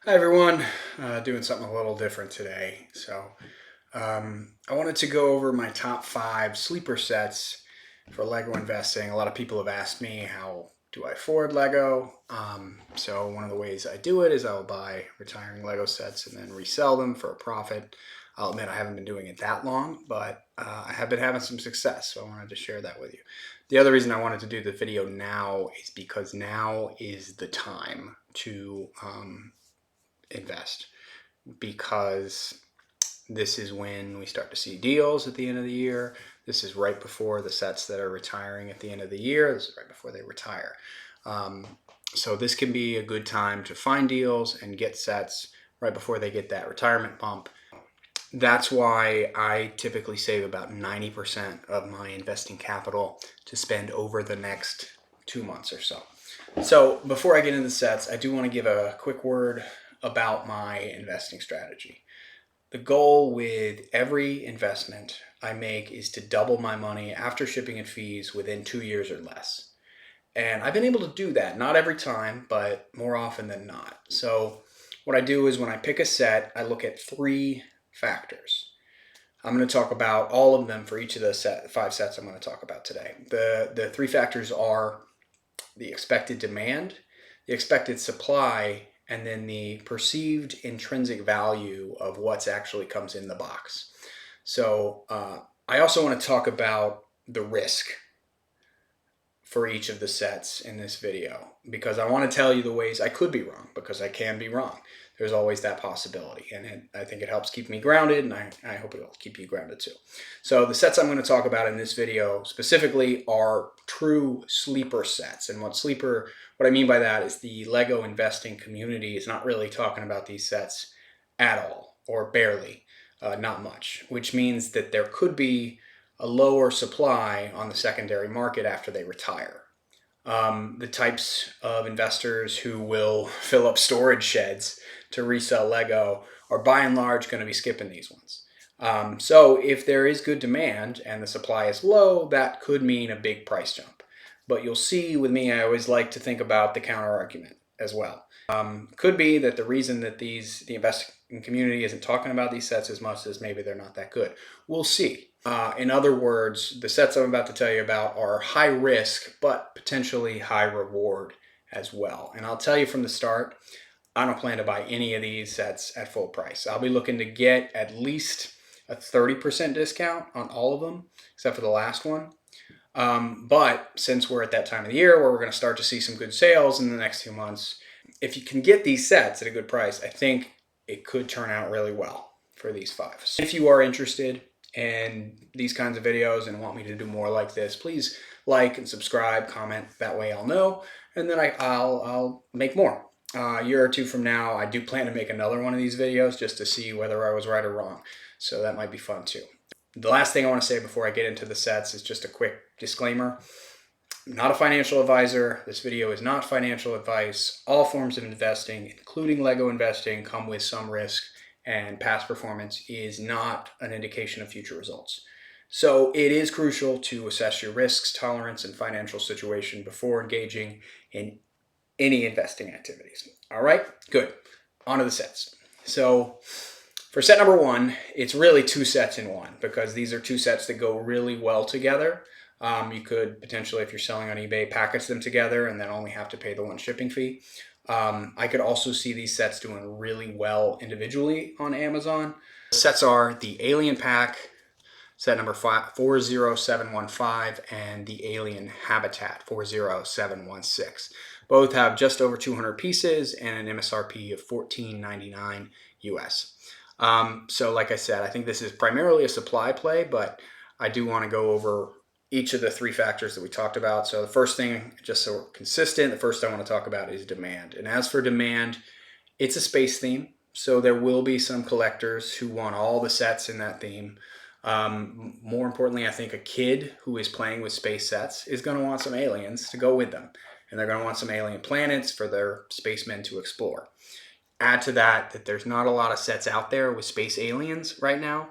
Hi everyone, doing something a little different today. I wanted to go over my top 5 sleeper sets for Lego investing. A lot of people have asked me how do I afford Lego. So one of the ways I do it is I'll buy retiring Lego sets and then resell them for a profit. I'll admit I haven't been doing it that long, but I have been having some success, so I wanted to share that with you. The other reason I wanted to do the video now is because now is the time to invest, because this is when we start to see deals at the end of the year. This is right before the sets that are retiring at the end of the year. This is right before they retire. Um, so this can be a good time to find deals and get sets right before they get that retirement bump. That's why I typically save about 90% of my investing capital to spend over the next 2 months or so. So before I get into the sets, I do want to give a quick word about my investing strategy. The goal with every investment I make is to double my money after shipping and fees within 2 years or less. And I've been able to do that, not every time, but more often than not. So what I do is when I pick a set, I look at 3 factors. I'm going to talk about all of them for each of the 5 sets I'm going to talk about today. The 3 factors are the expected demand, the expected supply, and then the perceived intrinsic value of what's actually comes in the box. So I also want to talk about the risk for each of the sets in this video, because I want to tell you the ways I could be wrong, because I can be wrong. There's always that possibility, and I think it helps keep me grounded, and I hope it will keep you grounded too. So the sets I'm going to talk about in this video specifically are true sleeper sets. And what I mean by that is the Lego investing community is not really talking about these sets at all, or barely, not much, which means that there could be a lower supply on the secondary market after they retire. The types of investors who will fill up storage sheds to resell Lego are by and large going to be skipping these ones. So if there is good demand and the supply is low, that could mean a big price jump. But you'll see with me, I always like to think about the counter argument as well. Could be that the reason that the investing community isn't talking about these sets as much as maybe they're not that good. We'll see. In other words, the sets I'm about to tell you about are high risk, but potentially high reward as well. And I'll tell you from the start, I don't plan to buy any of these sets at full price. I'll be looking to get at least a 30% discount on all of them, except for the last one. But since we're at that time of the year where we're going to start to see some good sales in the next 2 months, if you can get these sets at a good price, I think it could turn out really well for these 5. So if you are interested in these kinds of videos and want me to do more like this, please like and subscribe, comment. That way I'll know, and then I'll make more. A year or 2 from now, I do plan to make another one of these videos just to see whether I was right or wrong. So that might be fun too. The last thing I want to say before I get into the sets is just a quick disclaimer. I'm not a financial advisor. This video is not financial advice. All forms of investing, including Lego investing, come with some risk, and past performance is not an indication of future results. So it is crucial to assess your risks, tolerance, and financial situation before engaging in any investing activities. All right, good. On to the sets. So for set number 1, it's really 2 sets in one, because these are 2 sets that go really well together. You could potentially, if you're selling on eBay, package them together and then only have to pay the 1 shipping fee. I could also see these sets doing really well individually on Amazon. The sets are the Alien Pack, set number 40715, and the Alien Habitat 40716. Both have just over 200 pieces and an MSRP of $14.99 US. So like I said, I think this is primarily a supply play, but I do want to go over each of the 3 factors that we talked about. So the first thing, just so we're consistent, the first I want to talk about is demand. And as for demand, it's a space theme. So there will be some collectors who want all the sets in that theme. More importantly, I think a kid who is playing with space sets is going to want some aliens to go with them. And they're going to want some alien planets for their spacemen to explore. Add to that there's not a lot of sets out there with space aliens right now.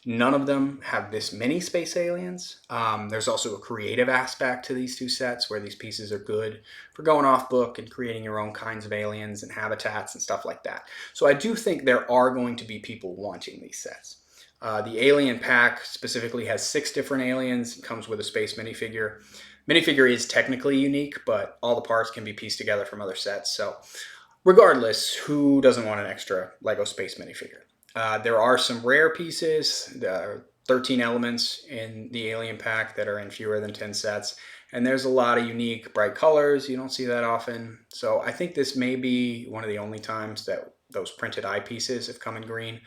None of them have this many space aliens. There's also a creative aspect to these two sets where these pieces are good for going off book and creating your own kinds of aliens and habitats and stuff like that. So I do think there are going to be people wanting these sets. The alien pack specifically has 6 different aliens. It comes with a space minifigure. Minifigure is technically unique, but all the parts can be pieced together from other sets. So regardless, who doesn't want an extra Lego space minifigure? There are some rare pieces. There are 13 elements in the alien pack that are in fewer than 10 sets. And there's a lot of unique, bright colors. You don't see that often. So I think this may be one of the only times that those printed eye pieces have come in green.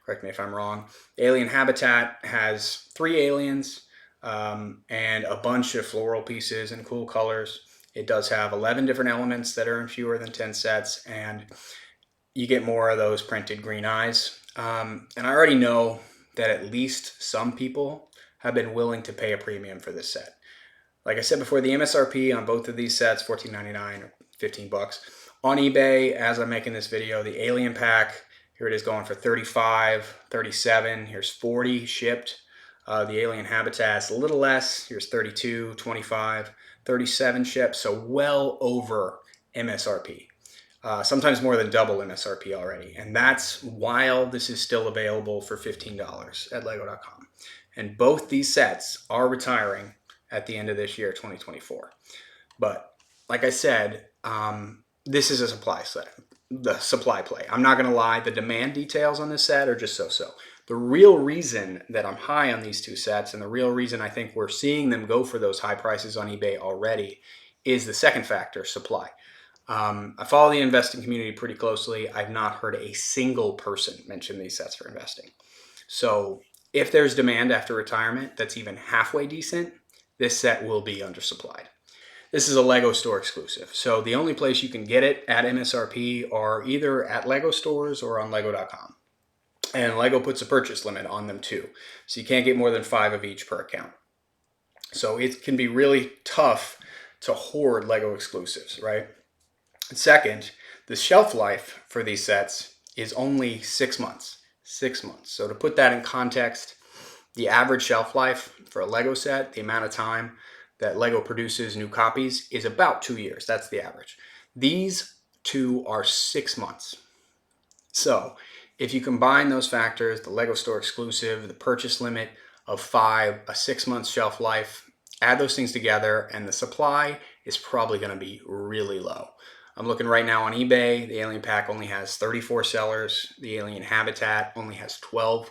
Correct me if I'm wrong. The alien habitat has 3 aliens and a bunch of floral pieces and cool colors. It does have 11 different elements that are in fewer than 10 sets, and you get more of those printed green eyes. And I already know that at least some people have been willing to pay a premium for this set. Like I said before, the MSRP on both of these sets, $14.99 or $15. On eBay, as I'm making this video, the alien pack, here it is going for $35, $37. Here's $40 shipped. The alien habitat's a little less. Here's $32, $25, $37 shipped. So well over MSRP. Sometimes more than double MSRP already. And that's while this is still available for $15 at lego.com. And both these sets are retiring at the end of this year, 2024. But like I said, this is a supply play. I'm not going to lie, the demand details on this set are just so-so. The real reason that I'm high on these two sets, and the real reason I think we're seeing them go for those high prices on eBay already, is the second factor, supply. I follow the investing community pretty closely. I've not heard a single person mention these sets for investing. So if there's demand after retirement that's even halfway decent, this set will be undersupplied. This is a Lego store exclusive. So the only place you can get it at MSRP are either at Lego stores or on lego.com. And Lego puts a purchase limit on them too. So you can't get more than 5 of each per account. So it can be really tough to hoard Lego exclusives, right? Second, the shelf life for these sets is only 6 months. 6 months. So to put that in context, the average shelf life for a Lego set, the amount of time that Lego produces new copies, is about 2 years. That's the average. These two are 6 months. So if you combine those factors, the Lego store exclusive, the purchase limit of 5, a 6-month shelf life, add those things together, and the supply is probably going to be really low. I'm looking right now on eBay. The alien pack only has 34 sellers. The alien habitat only has 12.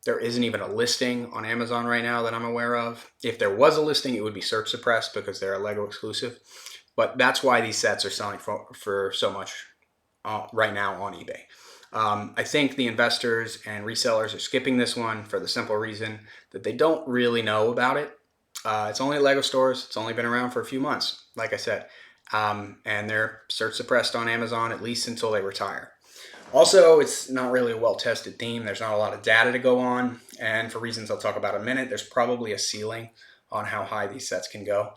There isn't even a listing on Amazon right now that I'm aware of. If there was a listing, it would be search suppressed because they're a Lego exclusive. But that's why these sets are selling for so much right now on eBay. I think the investors and resellers are skipping this one for the simple reason that they don't really know about it. It's only at Lego stores. It's only been around for a few months, like I said. And they're search suppressed on Amazon at least until they retire. Also, it's not really a well-tested theme. There's not a lot of data to go on. And for reasons I'll talk about in a minute, there's probably a ceiling on how high these sets can go.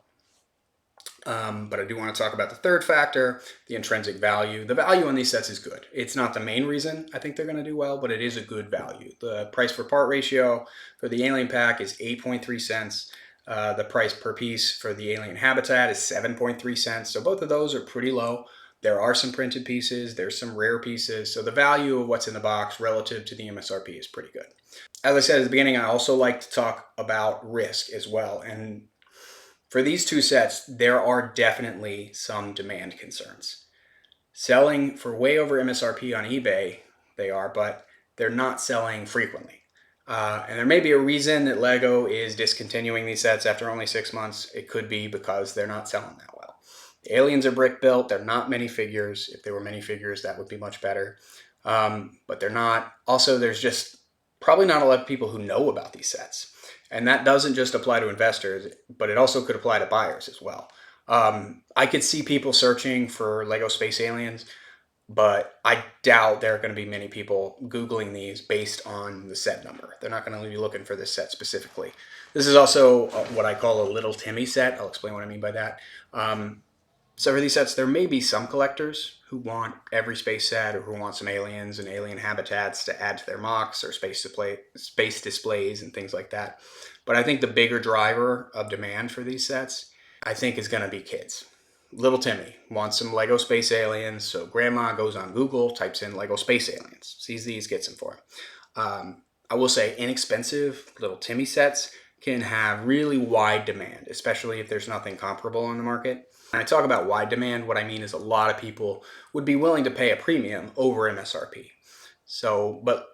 But I do want to talk about the third factor, the intrinsic value. The value on these sets is good. It's not the main reason I think they're going to do well, but it is a good value. The price per part ratio for the alien pack is 8.3 cents. The price per piece for the alien habitat is 7.3 cents. So both of those are pretty low. There are some printed pieces. There's some rare pieces. So the value of what's in the box relative to the MSRP is pretty good. As I said at the beginning, I also like to talk about risk as well. And for these two sets, there are definitely some demand concerns. Selling for way over MSRP on eBay, they are, but they're not selling frequently. And there may be a reason that Lego is discontinuing these sets after only 6 months. It could be because they're not selling that well. The aliens are brick built. They're not minifigures. If they were minifigures, that would be much better. But they're not. Also, there's just probably not a lot of people who know about these sets. And that doesn't just apply to investors, but it also could apply to buyers as well. I could see people searching for Lego Space Aliens, but I doubt there are going to be many people Googling these based on the set number. They're not going to be looking for this set specifically. This is also what I call a little Timmy set. I'll explain what I mean by that. So for these sets, there may be some collectors who want every space set or who want some aliens and alien habitats to add to their mocks or space displays and things like that. But I think the bigger driver of demand for these sets, I think, is going to be kids. Little Timmy wants some Lego Space Aliens, so grandma goes on Google, types in Lego Space Aliens, sees these, gets them for him. I will say inexpensive Little Timmy sets can have really wide demand, especially if there's nothing comparable on the market. When I talk about wide demand, what I mean is a lot of people would be willing to pay a premium over MSRP. But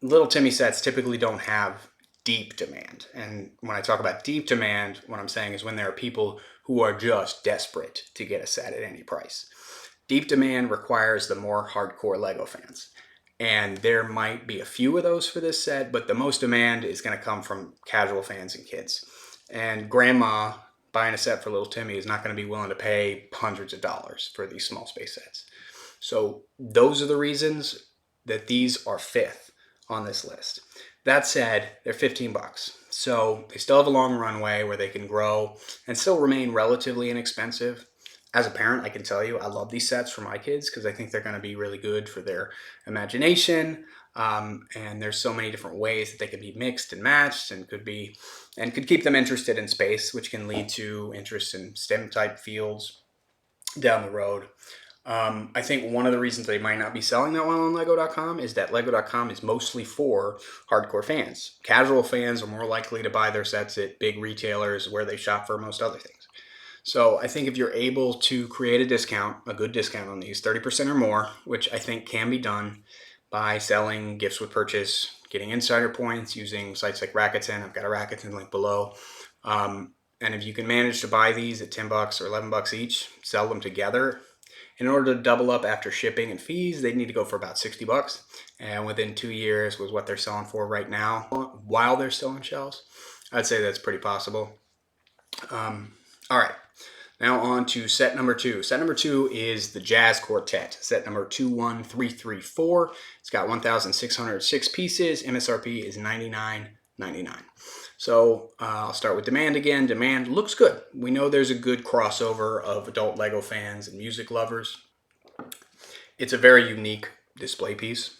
Little Timmy sets typically don't have deep demand. And when I talk about deep demand, what I'm saying is when there are people who are just desperate to get a set at any price. Deep demand requires the more hardcore Lego fans. And there might be a few of those for this set, but the most demand is going to come from casual fans and kids. And grandma buying a set for Little Timmy is not going to be willing to pay hundreds of dollars for these small space sets. So those are the reasons that these are fifth on this list. That said, they're 15 bucks. So they still have a long runway where they can grow and still remain relatively inexpensive. As a parent, I can tell you I love these sets for my kids because I think they're going to be really good for their imagination. And there's so many different ways that they can be mixed and matched and could keep them interested in space, which can lead to interest in STEM type fields down the road. I think one of the reasons they might not be selling that well on Lego.com is that Lego.com is mostly for hardcore fans. Casual fans are more likely to buy their sets at big retailers where they shop for most other things. So I think if you're able to create a good discount on these, 30% or more, which I think can be done by selling gifts with purchase, getting insider points using sites like Rakuten. I've got a Rakuten link below. And if you can manage to buy these at 10 bucks or 11 bucks each, sell them together. In order to double up after shipping and fees, they need to go for about 60 bucks. And within 2 years was what they're selling for right now while they're still on shelves. I'd say that's pretty possible. All right. Now on to set number 2. Set number 2 is the Jazz Quartet. Set number 21334. It's got 1,606 pieces. MSRP is $99.99. So I'll start with demand again. Demand looks good. We know there's a good crossover of adult Lego fans and music lovers. It's a very unique display piece.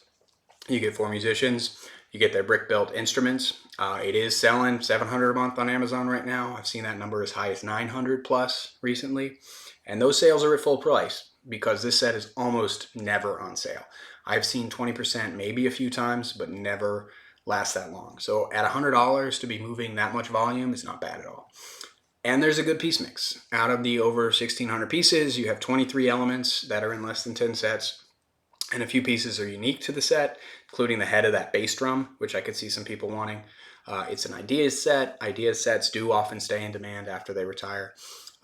You get 4 musicians. You get their brick-built instruments. It is selling $700 a month on Amazon right now. I've seen that number as high as $900 plus recently. And those sales are at full price because this set is almost never on sale. I've seen 20% maybe a few times, but never lasts that long. So at $100 to be moving that much volume is not bad at all. And there's a good piece mix. Out of the over 1,600 pieces, you have 23 elements that are in less than 10 sets. And a few pieces are unique to the set, including the head of that bass drum, which I could see some people wanting. It's an ideas set. Ideas sets do often stay in demand after they retire.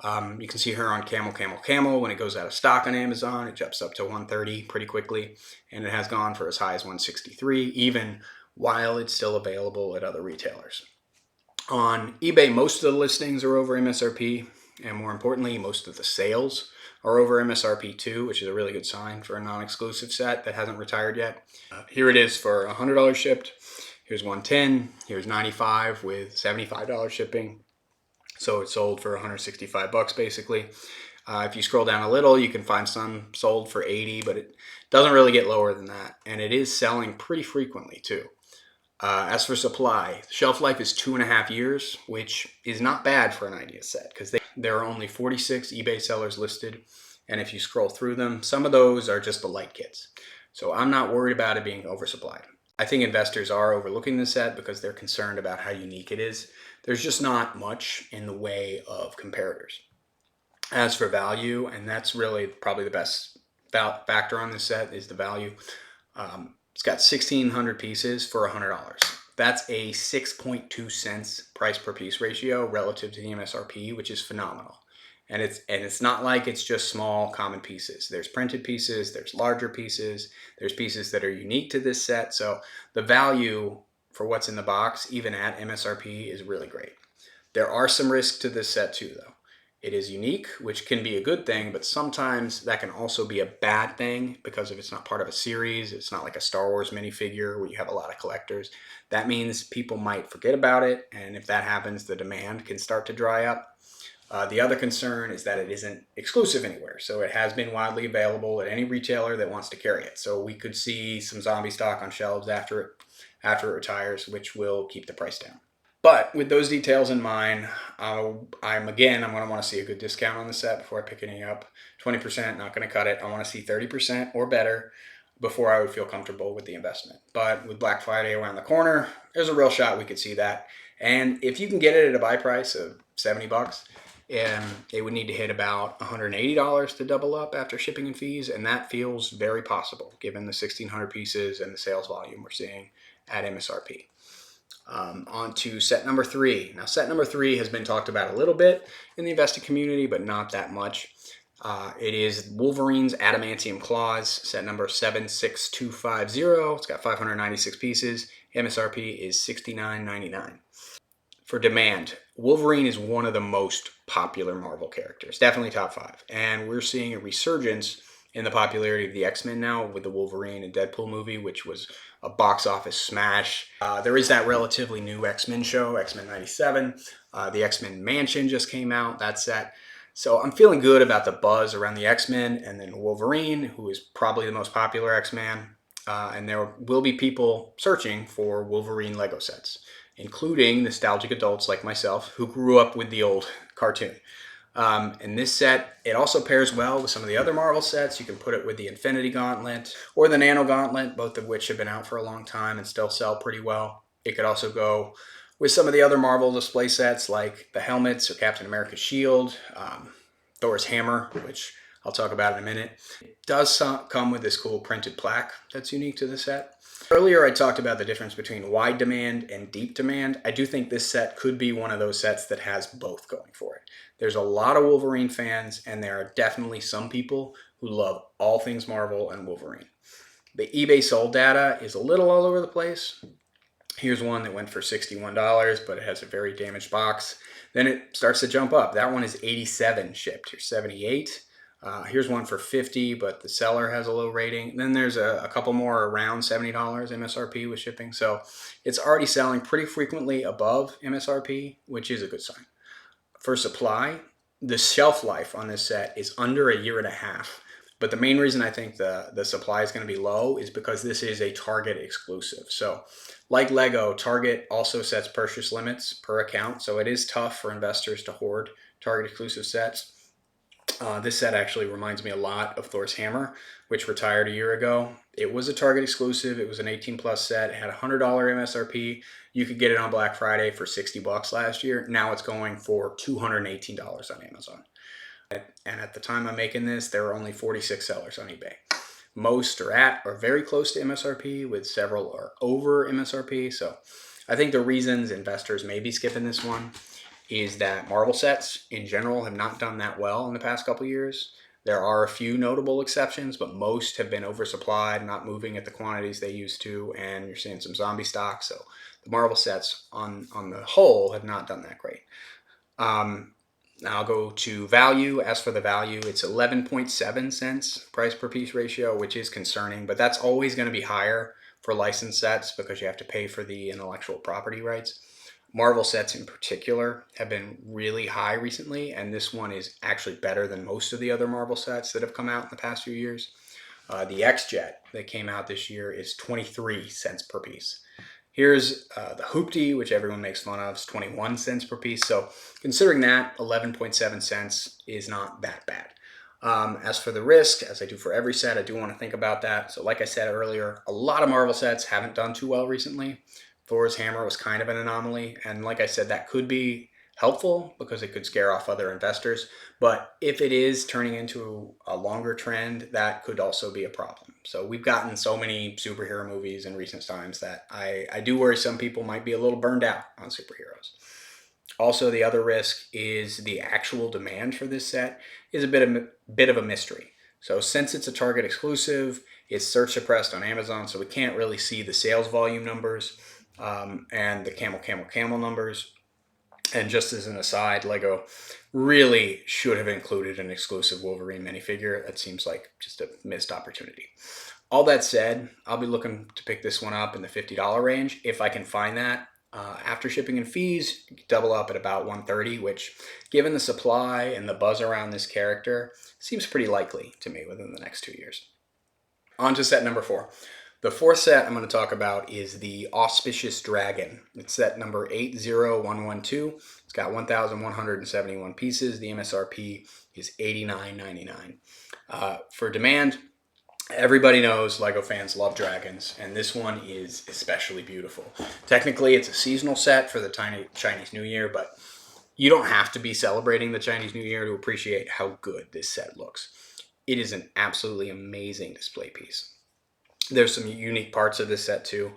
You can see her on Camel, Camel, Camel. When it goes out of stock on Amazon, it jumps up to $130 pretty quickly. And it has gone for as high as $163, even while it's still available at other retailers. On eBay, most of the listings are over MSRP. And more importantly, most of the sales are over MSRP too, which is a really good sign for a non-exclusive set that hasn't retired yet. Here it is for $100 shipped. Here's $110. Here's $95 with $75 shipping. So it's sold for $165 basically. If you scroll down a little, you can find some sold for $80, but it doesn't really get lower than that. And it is selling pretty frequently too. As for supply, shelf life is 2.5 years, which is not bad for an idea set because there are only 46 eBay sellers listed. And if you scroll through them, some of those are just the light kits. So I'm not worried about it being oversupplied. I think investors are overlooking this set because they're concerned about how unique it is. There's just not much in the way of comparators. As for value, and that's really probably the best factor on this set is the value. It's got 1,600 pieces for $100. That's a 6.2 cents price per piece ratio relative to the MSRP, which is phenomenal. And it's not like it's just small common pieces. There's printed pieces, there's larger pieces, there's pieces that are unique to this set. So the value for what's in the box, even at MSRP, is really great. There are some risks to this set too, though. It is unique, which can be a good thing, but sometimes that can also be a bad thing because if it's not part of a series, it's not like a Star Wars minifigure where you have a lot of collectors. That means people might forget about it, and if that happens, the demand can start to dry up. The other concern is that it isn't exclusive anywhere. So it has been widely available at any retailer that wants to carry it. So we could see some zombie stock on shelves after it retires, which will keep the price down. But with those details in mind, I'm going to want to see a good discount on the set before I pick any up. 20%, not going to cut it. I want to see 30% or better before I would feel comfortable with the investment. But with Black Friday around the corner, there's a real shot we could see that. And if you can get it at a buy price of $70, it would need to hit about $180 to double up after shipping and fees, and that feels very possible given the 1,600 pieces and the sales volume we're seeing at MSRP. On to set number 3. Now, set number 3 has been talked about a little bit in the investing community, but not that much. It is Wolverine's Adamantium Claws, set number 76250. It's got 596 pieces. MSRP is $69.99. For demand, Wolverine is one of the most popular Marvel characters, definitely top 5. And we're seeing a resurgence in the popularity of the X-Men now with the Wolverine and Deadpool movie, which was a box office smash. There is that relatively new X-Men show, X-Men 97. The X-Men Mansion just came out, that set. So I'm feeling good about the buzz around the X-Men and then Wolverine, who is probably the most popular X-Man. And there will be people searching for Wolverine Lego sets, including nostalgic adults like myself who grew up with the old cartoon. And this set, it also pairs well with some of the other Marvel sets. You can put it with the Infinity Gauntlet or the Nano Gauntlet, both of which have been out for a long time and still sell pretty well. It could also go with some of the other Marvel display sets like the helmets or Captain America's shield, Thor's hammer, which I'll talk about in a minute. It does come with this cool printed plaque that's unique to the set. Earlier I talked about the difference between wide demand and deep demand. I do think this set could be one of those sets that has both going for it. There's a lot of Wolverine fans, and there are definitely some people who love all things Marvel and Wolverine. The eBay sold data is a little all over the place. Here's one that went for $61, but it has a very damaged box. Then it starts to jump up. That one is 87 shipped. Here's 78. Here's one for 50, but the seller has a low rating. Then there's a couple more around $70 MSRP with shipping. So it's already selling pretty frequently above MSRP, which is a good sign. For supply, the shelf life on this set is under a year and a half. But the main reason I think the supply is going to be low is because this is a Target exclusive. So like Lego, Target also sets purchase limits per account. So it is tough for investors to hoard Target exclusive sets. This set actually reminds me a lot of Thor's hammer, which retired a year ago. It was a Target exclusive. It was an 18+ set. It had $100 MSRP. You could get it on Black Friday for $60 last year. Now it's going for $218 on Amazon. And at the time I'm making this, there are only 46 sellers on eBay. Most are at or very close to MSRP, with several are over MSRP. So I think the reasons investors may be skipping this one is that Marvel sets in general have not done that well in the past couple years. There are a few notable exceptions, but most have been oversupplied, not moving at the quantities they used to, and you're seeing some zombie stock. So the Marvel sets on the whole have not done that great. Now I'll go to value. As for the value, it's 11.7 cents price per piece ratio, which is concerning, but that's always going to be higher for licensed sets because you have to pay for the intellectual property rights. Marvel sets in particular have been really high recently, and this one is actually better than most of the other Marvel sets that have come out in the past few years. The X-Jet that came out this year is 23 cents per piece. Here's the Hoopty, which everyone makes fun of, is 21 cents per piece. So considering that, 11.7 cents is not that bad. As for the risk, as I do for every set, I do want to think about that. So like I said earlier, a lot of Marvel sets haven't done too well recently. Thor's hammer was kind of an anomaly. And like I said, that could be helpful because it could scare off other investors. But if it is turning into a longer trend, that could also be a problem. So we've gotten so many superhero movies in recent times that I do worry some people might be a little burned out on superheroes. Also, the other risk is the actual demand for this set is a bit of a mystery. So since it's a Target exclusive, it's search suppressed on Amazon, so we can't really see the sales volume numbers and the camel numbers. And just as an aside, Lego really should have included an exclusive Wolverine minifigure. That seems like just a missed opportunity. All that said, I'll be looking to pick this one up in the $50 range if I can find that. After shipping and fees, double up at about 130, which, given the supply and the buzz around this character, seems pretty likely to me within the next 2 years. On to set number 4. The fourth set I'm going to talk about is the Auspicious Dragon. It's set number 80112. It's got 1,171 pieces. The MSRP is $89.99. For demand, everybody knows LEGO fans love dragons, and this one is especially beautiful. Technically, it's a seasonal set for the Chinese New Year, but you don't have to be celebrating the Chinese New Year to appreciate how good this set looks. It is an absolutely amazing display piece. There's some unique parts of this set too.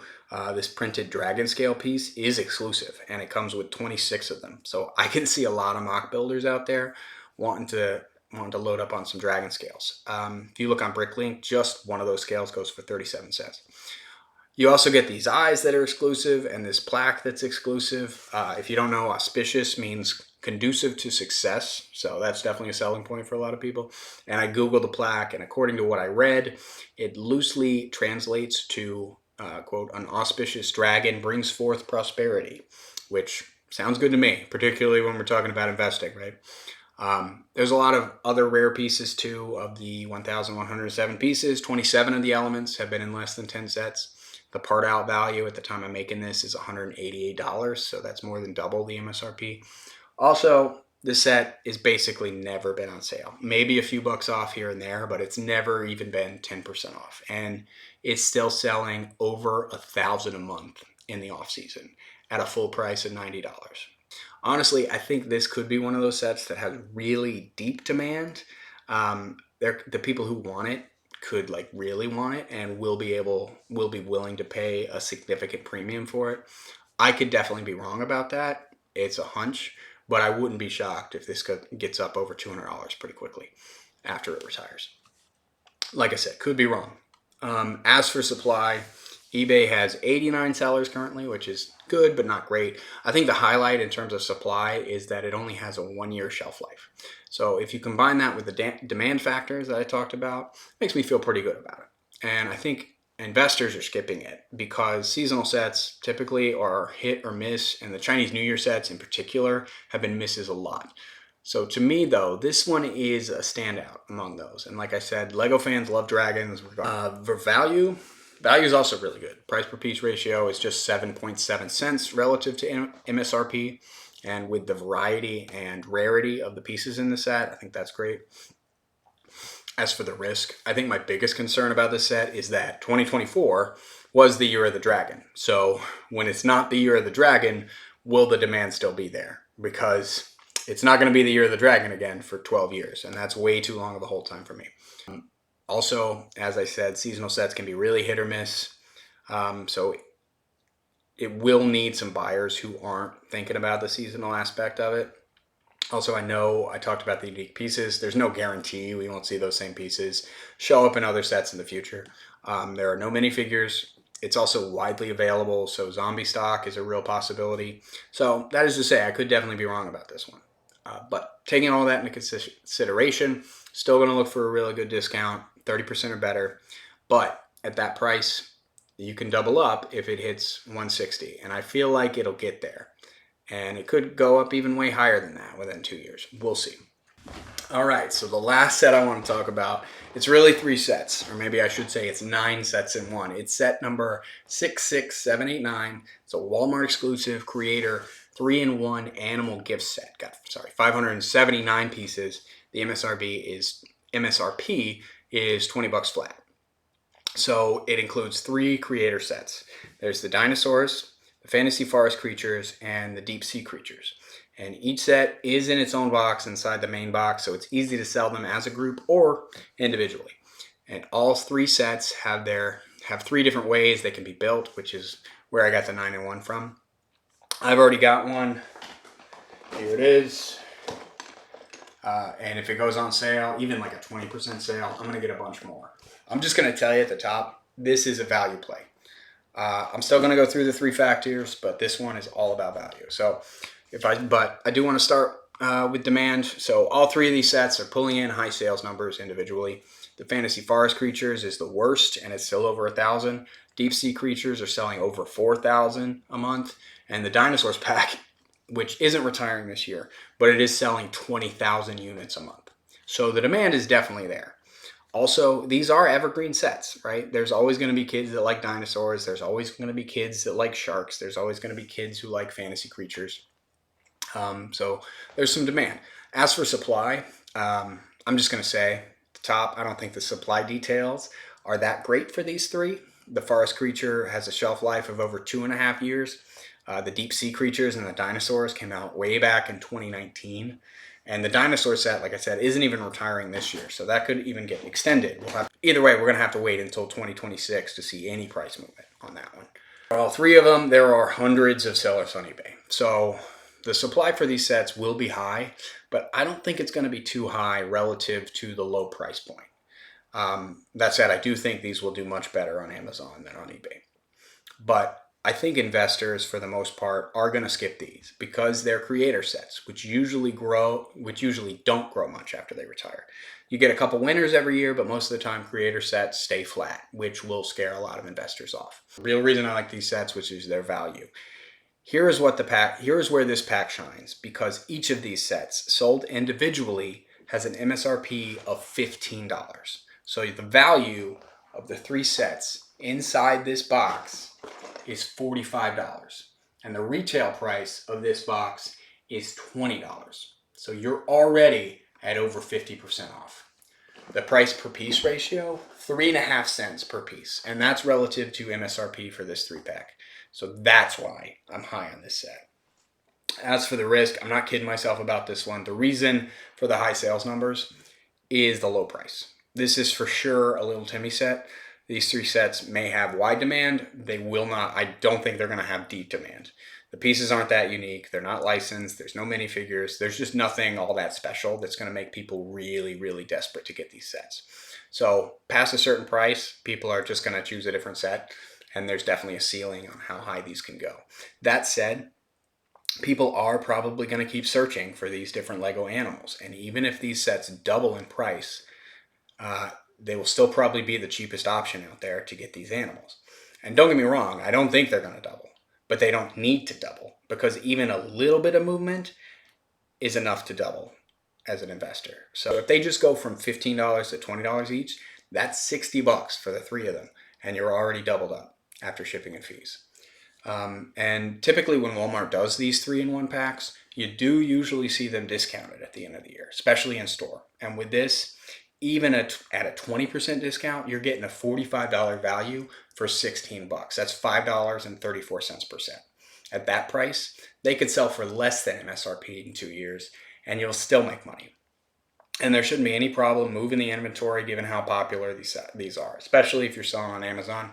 This printed dragon scale piece is exclusive, and it comes with 26 of them. So I can see a lot of mock builders out there wanting to load up on some dragon scales. If you look on Bricklink, just one of those scales goes for 37 cents. You also get these eyes that are exclusive and this plaque that's exclusive. If you don't know, auspicious means conducive to success. So that's definitely a selling point for a lot of people. And I Googled the plaque, and according to what I read, it loosely translates to, quote, an auspicious dragon brings forth prosperity, which sounds good to me, particularly when we're talking about investing, right? There's a lot of other rare pieces too. Of the 1,107 pieces, 27 of the elements have been in less than 10 sets. The part out value at the time I'm making this is $188, so that's more than double the MSRP. Also, the set is basically never been on sale. Maybe a few bucks off here and there, but it's never even been 10% off. And it's still selling over 1,000 a month in the off season at a full price of $90. Honestly, I think this could be one of those sets that has really deep demand. The people who want it could really want it and will be willing to pay a significant premium for it. I could definitely be wrong about that. It's a hunch, but I wouldn't be shocked if this gets up over $200 pretty quickly after it retires. Like I said, could be wrong. As for supply, eBay has 89 sellers currently, which is good, but not great. I think the highlight in terms of supply is that it only has a 1-year shelf life. So if you combine that with the demand factors that I talked about, it makes me feel pretty good about it. And I think investors are skipping it because seasonal sets typically are hit or miss, and the Chinese New Year sets in particular have been misses a lot. So to me, though, this one is a standout among those. And like I said, LEGO fans love dragons. For value is also really good. Price per piece ratio is just 7.7 cents relative to MSRP. And with the variety and rarity of the pieces in the set, I think that's great. As for the risk, I think my biggest concern about this set is that 2024 was the year of the dragon. So when it's not the year of the dragon, will the demand still be there? Because it's not going to be the year of the dragon again for 12 years, and that's way too long of a hold time for me. Also, as I said, seasonal sets can be really hit or miss. So it will need some buyers who aren't thinking about the seasonal aspect of it. Also, I know I talked about the unique pieces. There's no guarantee we won't see those same pieces show up in other sets in the future. There are no minifigures. It's also widely available, so zombie stock is a real possibility. So that is to say, I could definitely be wrong about this one. But taking all that into consideration, still going to look for a really good discount, 30% or better. But at that price, you can double up if it hits 160. And I feel like it'll get there. And it could go up even way higher than that within 2 years. We'll see. All right, so the last set I want to talk about, it's really 3 sets, or maybe I should say it's 9 sets in one. It's set number 66789. It's a Walmart exclusive creator 3-in-1 animal gift set. Got 579 pieces. The MSRP is $20 flat. So it includes 3 creator sets. There's the dinosaurs, the fantasy forest creatures, and the deep sea creatures. And each set is in its own box inside the main box, so it's easy to sell them as a group or individually. And all 3 sets have 3 different ways they can be built, which is where I got the 9-in-1 from. I've already got one. Here it is. And if it goes on sale, even like a 20% sale, I'm going to get a bunch more. I'm just going to tell you at the top, this is a value play. I'm still going to go through the 3 factors, but this one is all about value. So but I do want to start with demand. So all 3 of these sets are pulling in high sales numbers individually. The Fantasy Forest Creatures is the worst, and it's still over 1,000. Deep Sea Creatures are selling over 4,000 a month. And the Dinosaurs pack, which isn't retiring this year, but it is selling 20,000 units a month. So the demand is definitely there. Also, these are evergreen sets, right? There's always going to be kids that like dinosaurs. There's always going to be kids that like sharks. There's always going to be kids who like fantasy creatures. So there's some demand. As for supply, I'm just going to say at the top, I don't think the supply details are that great for these three. The Forest Creature has a shelf life of over 2.5 years. The Deep Sea Creatures and the Dinosaurs came out way back in 2019. And the dinosaur set, like I said, isn't even retiring this year. So that could even get extended. Either way, we're going to have to wait until 2026 to see any price movement on that one. All three of them, there are hundreds of sellers on eBay. So the supply for these sets will be high, but I don't think it's going to be too high relative to the low price point. That said, I do think these will do much better on Amazon than on eBay. But I think investors, for the most part, are going to skip these because they're creator sets, which usually don't grow much after they retire. You get a couple winners every year, but most of the time creator sets stay flat, which will scare a lot of investors off. The real reason I like these sets, which is their value. Here is where this pack shines, because each of these sets sold individually has an MSRP of $15. So the value of the three sets inside this box is $45, and the retail price of this box is $20. So you're already at over 50% off. The price per piece ratio, 3.5 cents per piece, and that's relative to MSRP for this 3-pack. So that's why I'm high on this set. As for the risk, I'm not kidding myself about this one. The reason for the high sales numbers is the low price. This is for sure a Little Timmy set. These three sets may have wide demand. They will not, I don't think they're going to have deep demand. The pieces aren't that unique. They're not licensed. There's no minifigures. There's just nothing all that special that's going to make people really, really desperate to get these sets. So past a certain price, people are just going to choose a different set. And there's definitely a ceiling on how high these can go. That said, people are probably going to keep searching for these different Lego animals. And even if these sets double in price, they will still probably be the cheapest option out there to get these animals. And don't get me wrong, I don't think they're going to double, but they don't need to double because even a little bit of movement is enough to double as an investor. So if they just go from $15 to $20 each, that's $60 for the three of them, and you're already doubled up after shipping and fees. And typically when Walmart does these 3-in-1 packs, you do usually see them discounted at the end of the year, especially in store. And with this, even at a 20% discount, you're getting a $45 value for $16. That's $5.34 per set. At that price, they could sell for less than MSRP in 2 years, and you'll still make money. And there shouldn't be any problem moving the inventory given how popular these are, especially if you're selling on Amazon.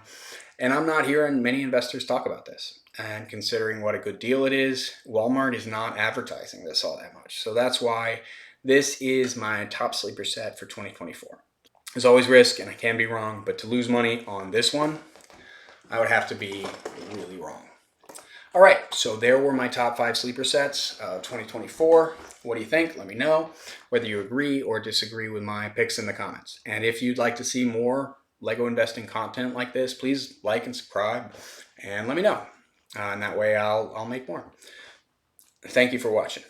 And I'm not hearing many investors talk about this. And considering what a good deal it is, Walmart is not advertising this all that much. So that's why this is my top sleeper set for 2024. There's always risk, and I can be wrong, but to lose money on this one, I would have to be really wrong. All right, so there were my top 5 sleeper sets of 2024. What do you think? Let me know whether you agree or disagree with my picks in the comments. And if you'd like to see more Lego investing content like this, please like and subscribe and let me know. And that way I'll make more. Thank you for watching.